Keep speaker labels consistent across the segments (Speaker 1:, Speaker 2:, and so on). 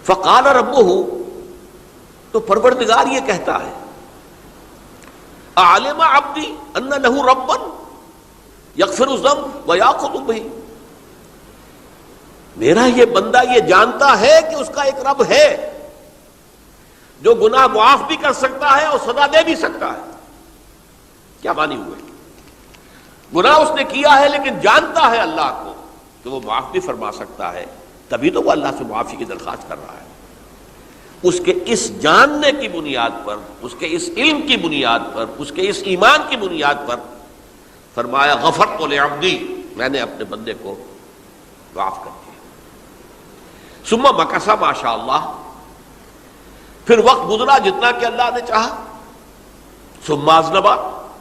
Speaker 1: فقال ربہ، تو پروردگار یہ کہتا ہے اعلم عبدی ان لہ ربا یغفر الذنب ویأخذ بہ، میرا یہ بندہ یہ جانتا ہے کہ اس کا ایک رب ہے جو گناہ معاف بھی کر سکتا ہے اور سزا دے بھی سکتا ہے. کیا معنی ہوئے؟ گناہ اس نے کیا ہے لیکن جانتا ہے اللہ کو کہ وہ معاف بھی فرما سکتا ہے، تبھی تو وہ اللہ سے معافی کی درخواست کر رہا ہے. اس کے اس جاننے کی بنیاد پر، اس کے اس علم کی بنیاد پر، اس کے اس ایمان کی بنیاد پر فرمایا غفرت لعبدی، میں نے اپنے بندے کو معاف کر دیا. ثم مکث ما شاء اللہ، پھر وقت گزرا جتنا کہ اللہ نے چاہا. ثم اذنب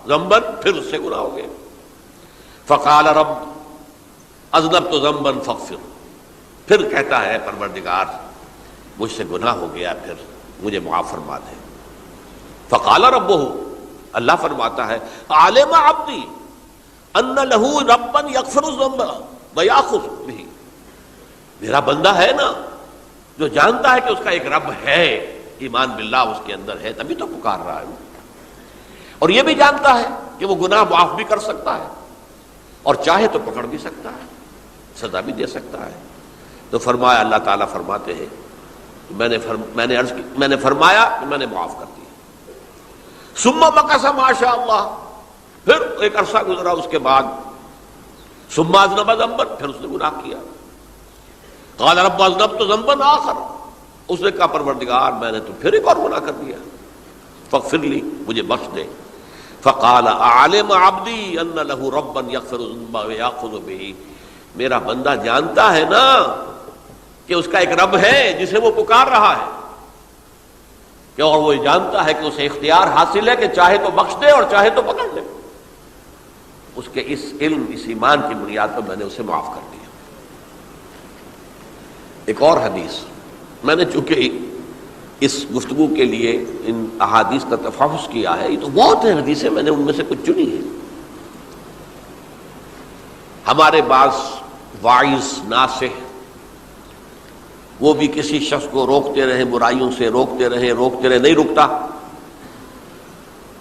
Speaker 1: ذنبا، پھر اس سے گناہ ہو گئے. فقال رب اذنبت ذنبا فاغفر، پھر کہتا ہے پروردگار مجھ سے گناہ ہو گیا، پھر مجھے معاف فرما دے. فقال ربہ، اللہ فرماتا ہے علم عبدی ان لہ ربا یغفر الذنب ویأخذ بہ، میرا بندہ ہے نا جو جانتا ہے کہ اس کا ایک رب ہے، ایمان باللہ اس کے اندر ہے، تبھی تو پکار رہا ہے. اور یہ بھی جانتا ہے کہ وہ گناہ معاف بھی کر سکتا ہے اور چاہے تو پکڑ بھی سکتا ہے، سزا بھی دے سکتا ہے. تو فرمایا، اللہ تعالیٰ فرماتے ہیں میں نے فرمایا کہ میں نے معاف کر دیا. ثم مکث ما شاء اللہ، پھر ایک عرصہ گزرا اس کے بعد. ثم اذنب ذنبا، پھر اس نے گناہ کیا. قال رب اذنبت ذنبا آخر، اس نے کہا پروردگار میں نے تو پھر ایک اور گناہ کر دیا، فاغفر لی، مجھے بخش دے. فقال اعلم عبدی ان لہ ربا یغفر الذنب ویأخذ بہ، میرا بندہ جانتا ہے نا کہ اس کا ایک رب ہے جسے وہ پکار رہا ہے، کہ اور وہ جانتا ہے کہ اسے اختیار حاصل ہے کہ چاہے تو بخش دے اور چاہے تو پکڑ لے. اس کے اس علم، اس ایمان کی بنیاد پر میں نے اسے معاف کر دیا. ایک اور حدیث، میں نے چونکہ اس گفتگو کے لیے ان احادیث کا تفحص کیا ہے، یہ تو بہت ہیں حدیثیں، میں نے ان میں سے کچھ چنی ہیں. ہمارے بعض واعظ ناصح وہ بھی کسی شخص کو روکتے رہے، برائیوں سے روکتے رہے، نہیں رکتا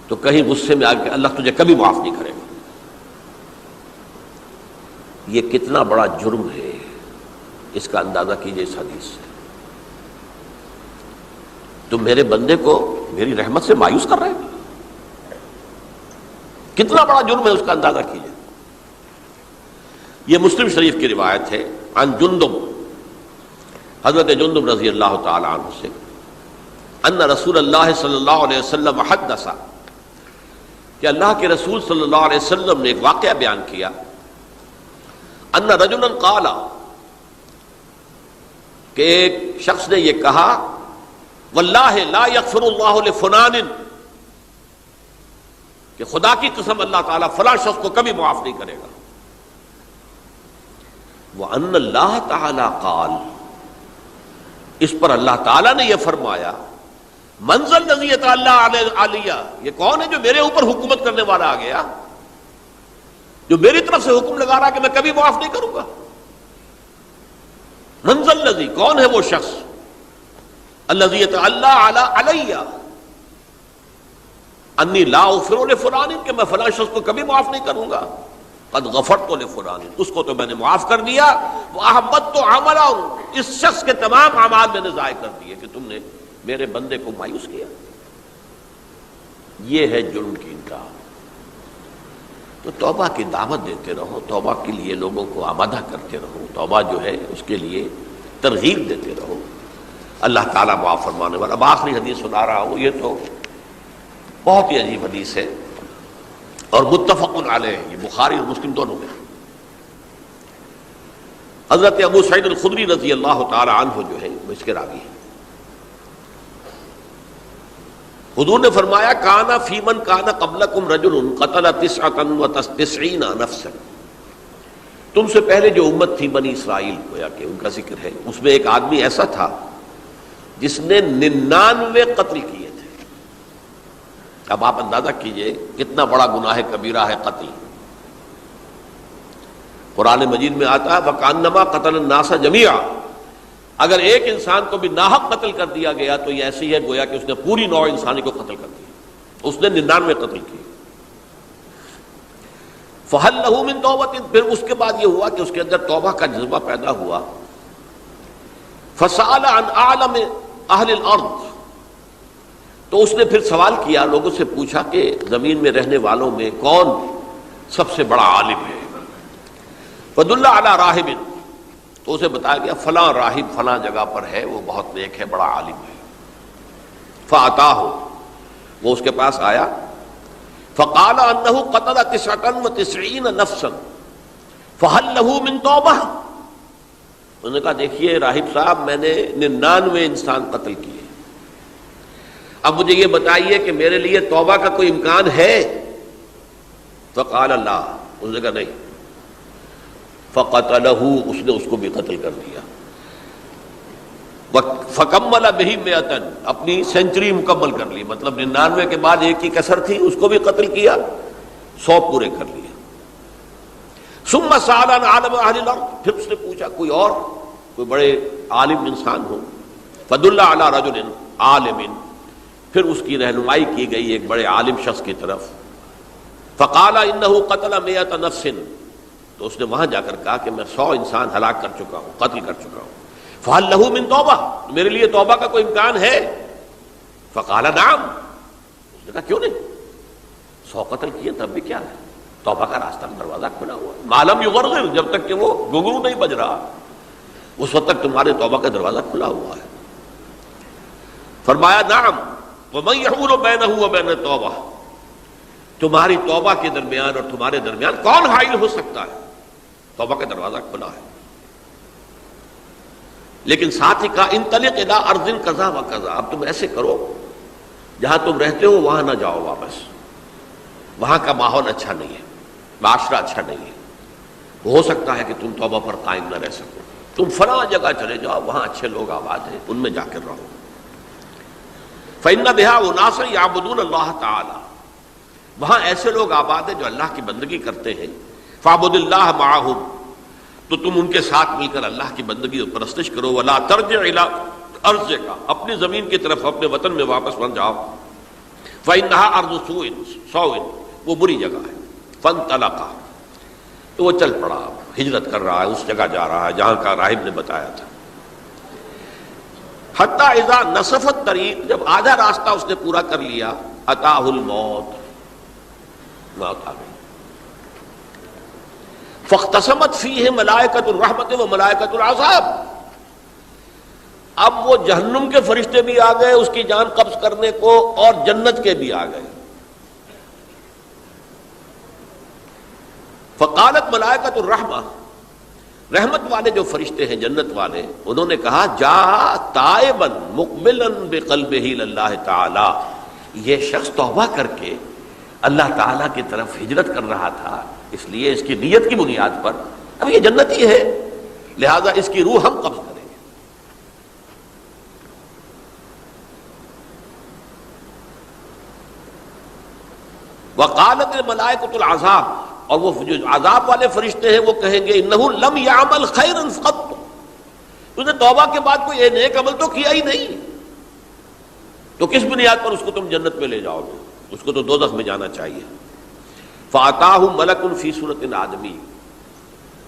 Speaker 1: تو کہیں غصے میں آ کے اللہ تجھے کبھی معاف نہیں کرے گا. یہ کتنا بڑا جرم ہے، اس کا اندازہ کیجئے اس حدیث سے. تم میرے بندے کو میری رحمت سے مایوس کر رہے ہیں، کتنا بڑا جرم ہے، اس کا اندازہ کیجئے. یہ مسلم شریف کی روایت ہے عن جندب، حضرت جندب رضی اللہ تعالی عنہ سے، ان رسول اللہ صلی اللہ علیہ وسلم حدث، کہ اللہ کے رسول صلی اللہ علیہ وسلم نے ایک واقعہ بیان کیا. ان رجلا قال، کہ ایک شخص نے یہ کہا واللہ لا یغفر اللہ لفلان، کہ خدا کی قسم اللہ تعالیٰ فلاں شخص کو کبھی معاف نہیں کرے گا. وَأَنَّ اللَّهَ تَعَالَى قال، اس پر اللہ تعالیٰ نے یہ فرمایا مَنْ ذَا الَّذِي يَتَعَالَّىٰ عَلَيَّ، یہ کون ہے جو میرے اوپر حکومت کرنے والا آ گیا، جو میری طرف سے حکم لگا رہا کہ میں کبھی معاف نہیں کروں گا. مَنْ ذَا الَّذِي، کون ہے وہ شخص، الَّذِي يَتَعَالَّىٰ عَلَيَّ اَنِّي لَا أَغْفِرُ لِفُلَانٍ، کہ میں فلاں شخص کو کبھی معاف نہیں کروں گا. قد غفرت لفلان، اس کو تو میں نے معاف کر دیا. وَأَحْبَطْتُ عَمَلَهُ، اس شخص کے تمام اعمال میں نے ضائع کر دیے کہ تم نے میرے بندے کو مایوس کیا. یہ ہے جرم کی انتہا. تو توبہ کی دعوت دیتے رہو، توبہ کے لیے لوگوں کو آمادہ کرتے رہو، توبہ جو ہے اس کے لیے ترغیب دیتے رہو. اللہ تعالیٰ معاف فرمانے والا. اب آخری حدیث سنا رہا ہوں، یہ تو بہت ہی عجیب حدیث ہے اور متفق علیہ، یہ بخاری اور مسلم دونوں میں. حضرت ابو سعید الخدری رضی اللہ تعالی عنہ جو ہے وہ اس کے راوی ہیں. حضور نے فرمایا کانا فی من کانا قبلکم رجل قتل 99 نفسا، تم سے پہلے جو امت تھی بنی اسرائیل، گویا کہ ان کا ذکر ہے، اس میں ایک آدمی ایسا تھا جس نے 99 قتل کیے تھے. اب آپ اندازہ کیجئے کتنا بڑا گناہ کبیرہ ہے قتل. قرآن مجید میں آتا ہے وَكَأَنَّمَا قَتَلَ النَّاسَ جَمِيعًا، اگر ایک انسان کو بھی ناحق قتل کر دیا گیا تو یہ ایسی ہے گویا کہ اس نے پوری نوع انسانی کو قتل کر دیا، اس نے 99 قتل کیے۔ فَهَلْ لَهُ مِن تَوْبَةٍ، پھر اس کے بعد یہ ہوا کہ اس کے اندر توبہ کا جذبہ پیدا ہوا۔ فَسَأَلَ عَنْ أَعْلَمِ أَهْلِ الْأَرْضِ، تو اس نے پھر سوال کیا، لوگوں سے پوچھا کہ زمین میں رہنے والوں میں کون سب سے بڑا عالم ہے۔ فَدُلَّ عَلَى رَاهِبٍ، تو اسے بتایا گیا فلاں راہب فلاں جگہ پر ہے، وہ بہت نیک ہے، بڑا عالم ہے۔ فَأَتَاهُ، وہ اس کے پاس آیا۔ فَقَالَ أَنَّهُ قَتَلَ 99 نَفْسًا فَهَلْ لَهُ مِن تَوْبَةٍ، انہوں نے کہا دیکھیے راہب صاحب، میں نے 99 انسان قتل کیے، اب مجھے یہ بتائیے کہ میرے لیے توبہ کا کوئی امکان ہے؟ فقال لا، اس نے کہا نہیں۔ فقتلہ، اس نے اس کو بھی قتل کر دیا۔ فکمل بہ 100، اپنی سینچری مکمل کر لی، مطلب 99 کے بعد ایک کی کسر تھی، اس کو بھی قتل کیا، 100 پورے کر لیے۔ ثم سأل عن عالم اہل الارض، پھر اس نے پوچھا کوئی اور، کوئی بڑے عالم انسان ہو۔ فدل علی رجل عالم، پھر اس کی رہنمائی کی گئی ایک بڑے عالم شخص کی طرف۔ فقال انہ قتل 100 نفس، تو اس نے وہاں جا کر کہا کہ میں 100 انسان ہلاک کر چکا ہوں، قتل کر چکا ہوں۔ فہل لہ من توبہ، میرے لیے توبہ کا کوئی امکان ہے؟ فقال نعم، اس نے کہا کیوں نہیں، 100 قتل کیے تب بھی کیا ہے، توبہ کا راستہ دروازہ کھلا ہوا ہے، ما لم یغرغر، جب تک کہ وہ گھنگرو نہیں بج رہا اس وقت تک تمہارے توبہ کا دروازہ کھلا ہوا ہے۔ فرمایا نعم، ومن یحول بینہ وبین التوبہ، تمہاری توبہ کے درمیان اور تمہارے درمیان کون حائل ہو سکتا ہے، توبہ کا دروازہ کھلا ہے۔ لیکن ساتھ ہی کہا انطلق الی ارض کذا و کذا، اب تم ایسے کرو جہاں تم رہتے ہو وہاں نہ جاؤ واپس، وہاں کا ماحول اچھا نہیں ہے، معاشرہ اچھا نہیں ہے، ہو سکتا ہے کہ تم توبہ پر قائم نہ رہ سکو، تم فلاں جگہ چلے جاؤ، وہاں اچھے لوگ آباد ہیں، ان میں جا کر رہو۔ فإن بها أناسا يعبدون اللہ تعالی، وہاں ایسے لوگ آباد ہیں جو اللہ کی بندگی کرتے ہیں۔ فاعبد اللہ معہم، تو تم ان کے ساتھ مل کر اللہ کی بندگی اور پرستش کرو۔ ولا ترجع الی ارضک، اپنی زمین کی طرف اپنے وطن میں واپس مت جاؤ۔ فإنها ارض سوء، وہ بری جگہ ہے۔ فانطلقا، تو وہ چل پڑا، ہجرت کر رہا ہے، اس جگہ جا رہا ہے جہاں کا راہب نے بتایا تھا۔ حتی اذا نصف الطریق، جب آدھا راستہ اس نے پورا کر لیا، اتاہ الموت، موت آ گئی۔ فاختصمت فیہ ملائکۃ الرحمت و ملائکۃ العذاب، اب وہ جہنم کے فرشتے بھی آ گئے اس کی جان قبض کرنے کو، اور جنت کے بھی آ گئے۔ فقالت ملائکۃ الرحمہ، رحمت والے جو فرشتے ہیں جنت والے، انہوں نے کہا جا تائبا مقبلا بقلبہ اللہ تعالی، یہ شخص توبہ کر کے اللہ تعالیٰ کی طرف ہجرت کر رہا تھا، اس لیے اس کی نیت کی بنیاد پر اب یہ جنتی ہے، لہذا اس کی روح ہم قبض کریں گے۔ وقالت الملائکۃ العذاب، اور وہ جو عذاب والے فرشتے ہیں وہ کہیں گے انہ لم یعمل خیرا قط، اس نے توبہ کے بعد کوئی نیک عمل تو کیا ہی نہیں، تو کس بنیاد پر اس کو تم جنت میں لے جاؤ گے، اس کو تو دوزخ میں جانا چاہیے۔ فاتاہ ملک فی صورت آدمی،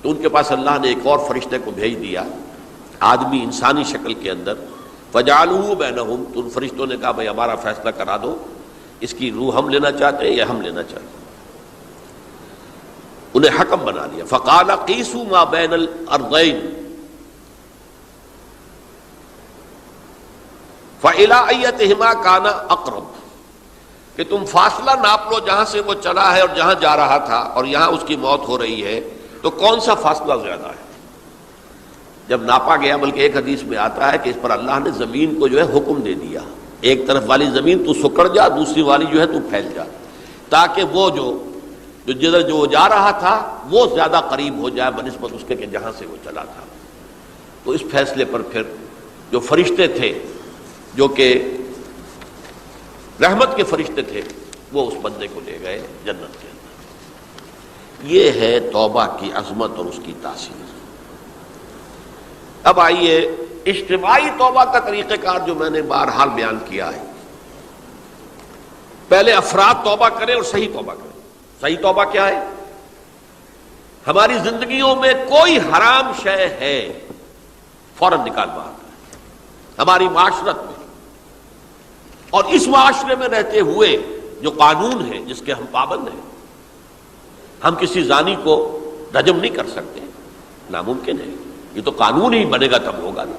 Speaker 1: تو ان کے پاس اللہ نے ایک اور فرشتے کو بھیج دیا آدمی انسانی شکل کے اندر۔ فجعلوہ بینہم، تو ان فرشتوں نے کہا بھائی ہمارا فیصلہ کرا دو، اس کی روح ہم لینا چاہتے ہیں یا ہم لینا چاہتے ہیں، انہیں حکم بنا دیا۔ فقال قیسوا ما بین الارضین فإلی ایتہما کان اقرب، کہ تم فاصلہ ناپ لو جہاں سے وہ چلا ہے اور جہاں جا رہا تھا، اور یہاں اس کی موت ہو رہی ہے، تو کون سا فاصلہ زیادہ ہے۔ جب ناپا گیا، بلکہ ایک حدیث میں آتا ہے کہ اس پر اللہ نے زمین کو جو ہے حکم دے دیا، ایک طرف والی زمین تو سکڑ جا، دوسری والی جو ہے تو پھیل جا، تاکہ وہ جو جدھر جو وہ جا رہا تھا وہ زیادہ قریب ہو جائے بنسبت اس کے کہ جہاں سے وہ چلا تھا۔ تو اس فیصلے پر پھر جو فرشتے تھے، جو کہ رحمت کے فرشتے تھے، وہ اس بندے کو لے گئے جنت کے اندر۔ یہ ہے توبہ کی عظمت اور اس کی تاثیر۔ اب آئیے اجتماعی توبہ کا طریقہ کار جو میں نے بہرحال بیان کیا ہے، پہلے افراد توبہ کریں اور صحیح توبہ کریں۔ صحیح توبہ کیا ہے؟ ہماری زندگیوں میں کوئی حرام شے ہے فوراً نکال باہر کریں، ہماری معاشرت میں اور اس معاشرے میں رہتے ہوئے جو قانون ہے جس کے ہم پابند ہیں۔ ہم کسی زانی کو رجم نہیں کر سکتے، ناممکن ہے، یہ تو قانون ہی بنے گا تب ہوگا نا۔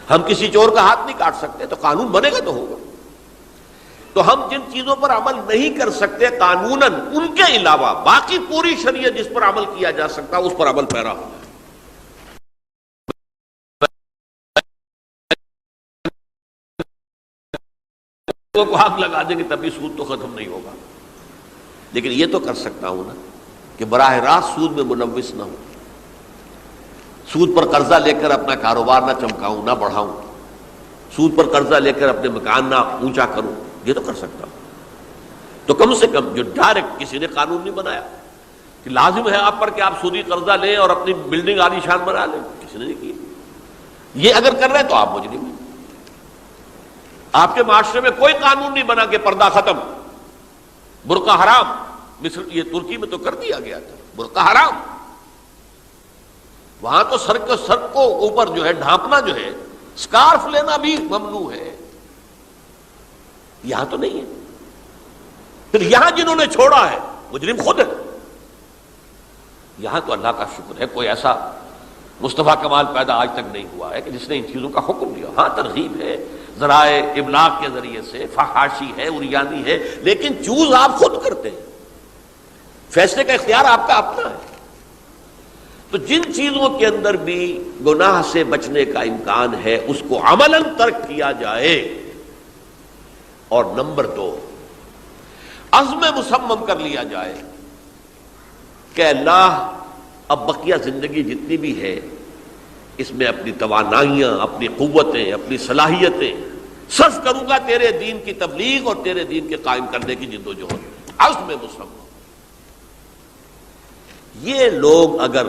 Speaker 1: ہم کسی چور کا ہاتھ نہیں کاٹ سکتے، تو قانون بنے گا تو ہوگا۔ تو ہم جن چیزوں پر عمل نہیں کر سکتے قانوناً، ان کے علاوہ باقی پوری شریعت جس پر عمل کیا جا سکتا اس پر عمل پیرا ہو۔ کو آگ لگا دیں گے تبھی سود تو ختم نہیں ہوگا، لیکن یہ تو کر سکتا ہوں نا کہ براہ راست سود میں ملوث نہ ہوں، سود پر قرضہ لے کر اپنا کاروبار نہ چمکاؤں نہ بڑھاؤں، سود پر قرضہ لے کر اپنے مکان نہ اونچا کروں، یہ تو کر سکتا ہوں۔ تو کم سے کم جو ڈائریکٹ کسی نے قانون نہیں بنایا کہ لازم ہے آپ پر کہ آپ سودی قرضہ لیں اور اپنی بلڈنگ عالی شان بنا لیں، کسی نے نہیں کی۔ یہ اگر کر رہے تو آپ مجرم ہیں۔ آپ کے معاشرے میں کوئی قانون نہیں بنا کہ پردہ ختم، برقع حرام، مصر یہ ترکی میں تو کر دیا گیا تھا، برقع حرام، وہاں تو سر کو اوپر جو ہے ڈھانپنا جو ہے، سکارف لینا بھی ممنوع ہے، یہاں تو نہیں ہے۔ پھر یہاں جنہوں نے چھوڑا ہے مجرم خود ہے۔ یہاں تو اللہ کا شکر ہے کوئی ایسا مصطفیٰ کمال پیدا آج تک نہیں ہوا ہے کہ جس نے ان چیزوں کا حکم دیا۔ ہاں ترغیب ہے، ذرائع ابلاغ کے ذریعے سے، فحاشی ہے، اریانی ہے، لیکن چوز آپ خود کرتے ہیں، فیصلے کا اختیار آپ کا اپنا ہے۔ تو جن چیزوں کے اندر بھی گناہ سے بچنے کا امکان ہے اس کو عملاً ترک کیا جائے۔ اور نمبر 2، عزم مصمم کر لیا جائے کہ اللہ اب بقیہ زندگی جتنی بھی ہے اس میں اپنی توانائیاں، اپنی قوتیں، اپنی صلاحیتیں صرف کروں گا تیرے دین کی تبلیغ اور تیرے دین کے قائم کرنے کی جد و جہد۔ عزم مصمم۔ یہ لوگ اگر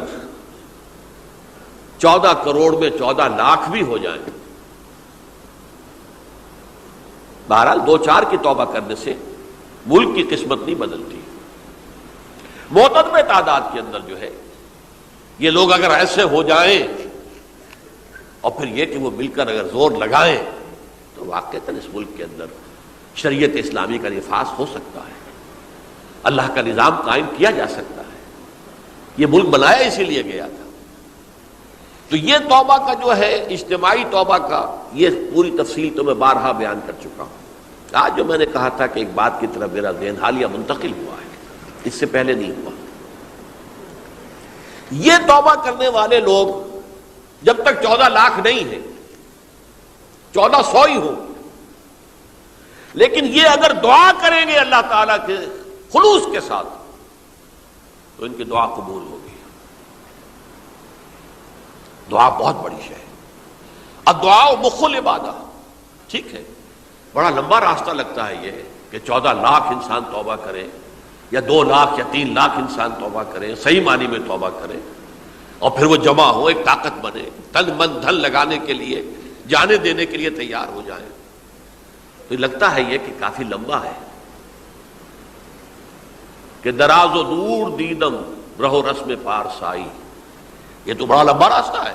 Speaker 1: 14 کروڑ میں 14 لاکھ بھی ہو جائیں، بہرحال 2-4 کی توبہ کرنے سے ملک کی قسمت نہیں بدلتی۔ معتدل تعداد کے اندر جو ہے یہ لوگ اگر ایسے ہو جائیں اور پھر یہ کہ وہ مل کر اگر زور لگائیں تو واقعتاً اس ملک کے اندر شریعت اسلامی کا نفاذ ہو سکتا ہے، اللہ کا نظام قائم کیا جا سکتا ہے۔ یہ ملک بنایا اسی لیے گیا تھا۔ تو یہ توبہ کا جو ہے اجتماعی توبہ کا یہ پوری تفصیل تو میں بارہا بیان کر چکا ہوں۔ آج جو میں نے کہا تھا کہ ایک بات کی طرف میرا ذہن حالیہ منتقل ہوا ہے، اس سے پہلے نہیں ہوا۔ یہ توبہ کرنے والے لوگ جب تک 14 لاکھ نہیں ہیں، 1400 ہی ہوں، لیکن یہ اگر دعا کریں گے اللہ تعالیٰ کے خلوص کے ساتھ تو ان کی دعا قبول ہوگی۔ دعا بہت بڑی شے ہے۔ الدعاء مخ العبادہ، ٹھیک ہے، بڑا لمبا راستہ لگتا ہے یہ کہ 14 لاکھ انسان توبہ کرے یا 2 لاکھ یا 3 لاکھ انسان توبہ کرے، صحیح معنی میں توبہ کرے، اور پھر وہ جمع ہو، ایک طاقت بنے، تن من دھن لگانے کے لیے، جانے دینے کے لیے تیار ہو جائیں۔ تو لگتا ہے یہ کہ کافی لمبا ہے کہ دراز و دور دیدم رہو رسم پارسائی، یہ تو بڑا لمبا راستہ ہے۔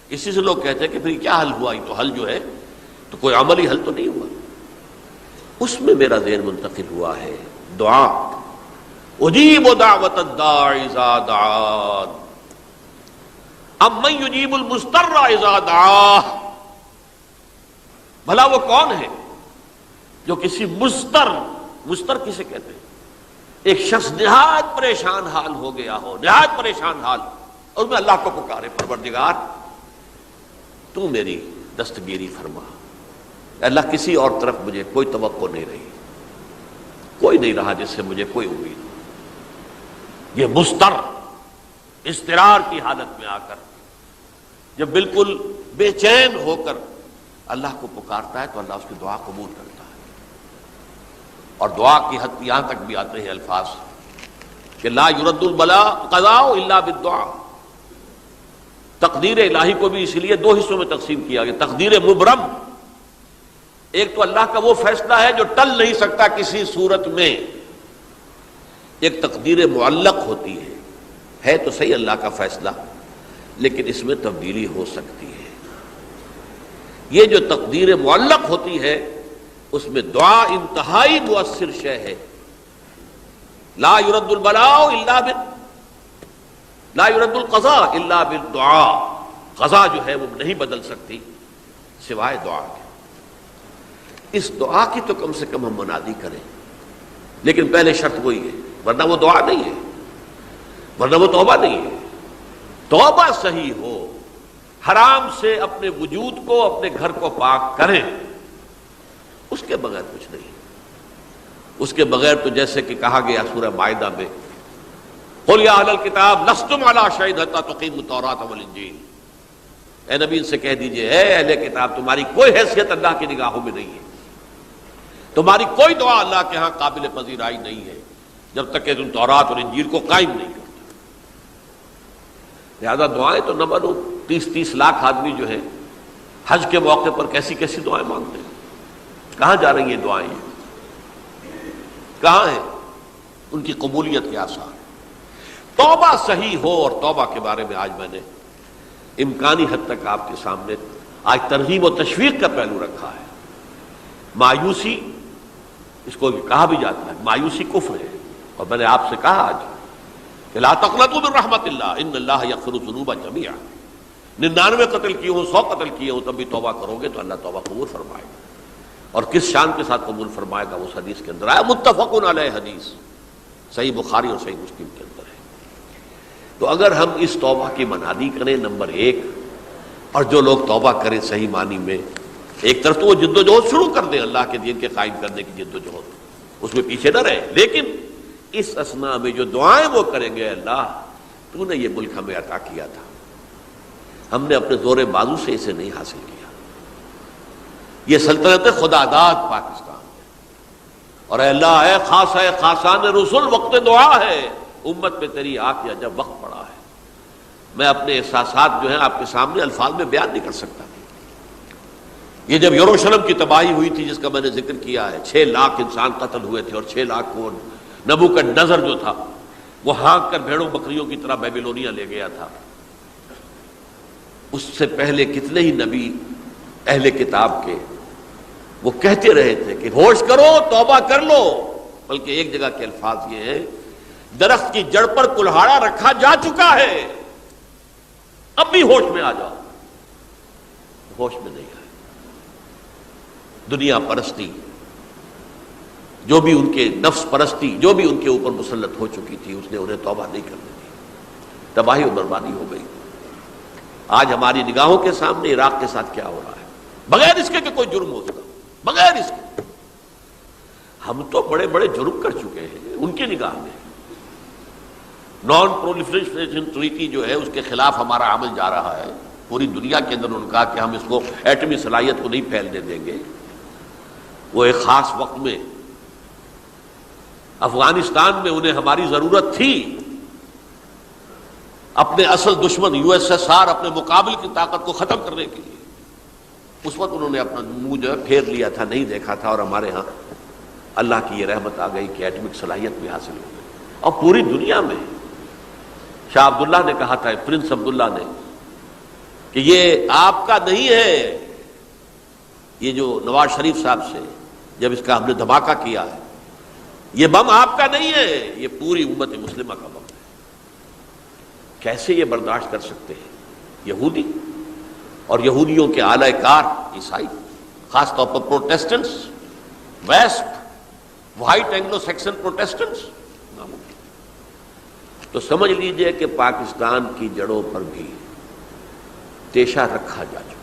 Speaker 1: اسی سے لوگ کہتے ہیں کہ پھر کیا حل ہوا؟ یہ تو حل جو ہے تو کوئی عملی حل تو نہیں ہوا۔ اس میں میرا ذہن منتقل ہوا ہے دعا، اجیب دعوت الداعی اذا دعان امن یجیب المضطر اذا دعاہ۔ بھلا وہ کون ہے جو کسی مضطر کسے کہتے ہیں؟ ایک شخص نہایت پریشان حال ہو گیا ہو، نہایت پریشان حال، اور میں اللہ کو پکارے، پروردگار تو میری دستگیری فرما۔ اللہ کسی اور طرف مجھے کوئی توقع نہیں رہی، کوئی نہیں رہا جس سے مجھے کوئی امید ہو۔ یہ مضطر اضطرار کی حالت میں آ کر جب بالکل بے چین ہو کر اللہ کو پکارتا ہے تو اللہ اس کی دعا قبول کرتا ہے۔ اور دعا کی حد یہاں تک بھی آتے ہیں الفاظ کہ لا یرد البلاء قضاء الا بالدعاء، تقدیر الہی کو بھی اس لیے دو حصوں میں تقسیم کیا گیا، تقدیر مبرم، ایک تو اللہ کا وہ فیصلہ ہے جو ٹل نہیں سکتا کسی صورت میں، ایک تقدیر معلق ہوتی ہے تو صحیح اللہ کا فیصلہ لیکن اس میں تبدیلی ہو سکتی ہے۔ یہ جو تقدیر معلق ہوتی ہے اس میں دعا انتہائی مؤثر شے ہے۔ لا يرد البلاء الا لا يرد القضاء الا بالدعاء، قضا جو ہے وہ نہیں بدل سکتی سوائے دعا کے۔ اس دعا کی تو کم سے کم ہم منادی کریں، لیکن پہلے شرط وہی ہے، ورنہ وہ دعا نہیں ہے، ورنہ وہ توبہ نہیں ہے۔ توبہ صحیح ہو، حرام سے اپنے وجود کو، اپنے گھر کو پاک کریں، اس کے بغیر کچھ نہیں۔ اس کے بغیر تو جیسے کہ کہا گیا سورہ مائدہ میں، قل یا اہل الکتاب لستم علی شیء حتی تقیموا التوراۃ والانجیل، اے نبی ان سے کہہ دیجئے، اے اہل کتاب تمہاری کوئی حیثیت اللہ کی نگاہوں میں نہیں ہے، تمہاری کوئی دعا اللہ کے ہاں قابل پذیرائی نہیں ہے جب تک کہ تم تورات اور انجیل کو قائم نہیں کرتے۔ لہذا دعائیں تو نہ بنو۔ 30 لاکھ آدمی جو ہیں حج کے موقع پر کیسی کیسی دعائیں مانگتے ہیں، کہاں جا رہی ہیں دعائیں، کہاں ہیں ان کی قبولیت کے آثار؟ توبہ صحیح ہو، اور توبہ کے بارے میں آج میں نے امکانی حد تک آپ کے سامنے آج ترغیب و تشویق کا پہلو رکھا ہے۔ مایوسی، اس کو کہا بھی جاتا ہے مایوسی کفر ہے، اور میں نے آپ سے کہا آج کہ لا تقنطوا من رحمت اللہ ان اللہ یغفر الذنوب جميعا، 99 قتل کیے ہوں، 100 قتل کیے ہوں، تب بھی توبہ کرو گے تو اللہ توبہ قبول فرمائے گا، اور کس شان کے ساتھ قبول فرمائے گا اس حدیث کے اندر آیا، متفق علیہ حدیث صحیح بخاری اور صحیح مسلم کے اندر ہے۔ تو اگر ہم اس توبہ کی منادی کریں نمبر 1، اور جو لوگ توبہ کریں صحیح معنی میں، ایک طرف تو وہ جد و جہد شروع کر دیں اللہ کے دین کے قائم کرنے کی جد و جہد، اس میں پیچھے نہ رہے، لیکن اس اثناء میں جو دعائیں وہ کریں گے، اللہ تو نے یہ ملک ہمیں عطا کیا تھا، ہم نے اپنے زور بازو سے اسے نہیں حاصل کیا، یہ سلطنت خدا داد پاکستان ہے، اور اے اللہ اے خاص ہے خاصان رسول وقت دعا ہے، امت پہ تیری آ کیا جب وقت پڑا ہے۔ میں اپنے احساسات جو ہیں آپ کے سامنے الفاظ میں بیان نہیں کر سکتا۔ یہ جب یروشلم کی تباہی ہوئی تھی جس کا میں نے ذکر کیا ہے، 6 لاکھ انسان قتل ہوئے تھے، اور 6 لاکھ کو نبوکدنضر جو تھا وہ ہانک کر بھیڑوں بکریوں کی طرح بیبیلونیا لے گیا تھا، اس سے پہلے کتنے ہی نبی اہل کتاب کے وہ کہتے رہے تھے کہ ہوش کرو، توبہ کر لو، بلکہ ایک جگہ کے الفاظ یہ ہیں، درخت کی جڑ پر کلہاڑا رکھا جا چکا ہے، اب بھی ہوش میں آ جاؤ، ہوش میں نہیں آئے۔ دنیا پرستی جو بھی ان کے نفس پرستی جو بھی ان کے اوپر مسلط ہو چکی تھی، اس نے انہیں توبہ نہیں کرنے دی، تباہی و بربادی ہو گئی۔ آج ہماری نگاہوں کے سامنے عراق کے ساتھ کیا ہو رہا ہے، بغیر اس کے کہ کوئی جرم ہو سکا، بغیر اس کے ہم تو بڑے بڑے جرم کر چکے ہیں ان کی نگاہ میں۔ نان پرولیفریشن ٹریٹی جو ہے اس کے خلاف ہمارا عمل جا رہا ہے، پوری دنیا کے اندر ان کا کہ ہم اس کو ایٹمی صلاحیت کو نہیں پھیلنے دیں گے۔ وہ ایک خاص وقت میں افغانستان میں انہیں ہماری ضرورت تھی، اپنے اصل دشمن USSR اپنے مقابل کی طاقت کو ختم کرنے کے لیے، اس وقت انہوں نے اپنا منہ جو ہے پھیر لیا تھا، نہیں دیکھا تھا، اور ہمارے ہاں اللہ کی یہ رحمت آ گئی کہ ایٹمک صلاحیت بھی حاصل ہو گئی۔ اور پوری دنیا میں شاہ عبداللہ نے کہا تھا، پرنس عبداللہ نے، کہ یہ آپ کا نہیں ہے، یہ جو نواز شریف صاحب سے جب اس کا ہم نے دھماکہ کیا ہے، یہ بم آپ کا نہیں ہے، یہ پوری امت مسلمہ کا بم ہے۔ کیسے یہ برداشت کر سکتے ہیں یہودی اور یہودیوں کے اعلی کار عیسائی، خاص طور پر Protestants, west white Anglo Saxon Protestants? تو سمجھ لیجئے کہ پاکستان کی جڑوں پر بھی تیشہ رکھا جا چکا۔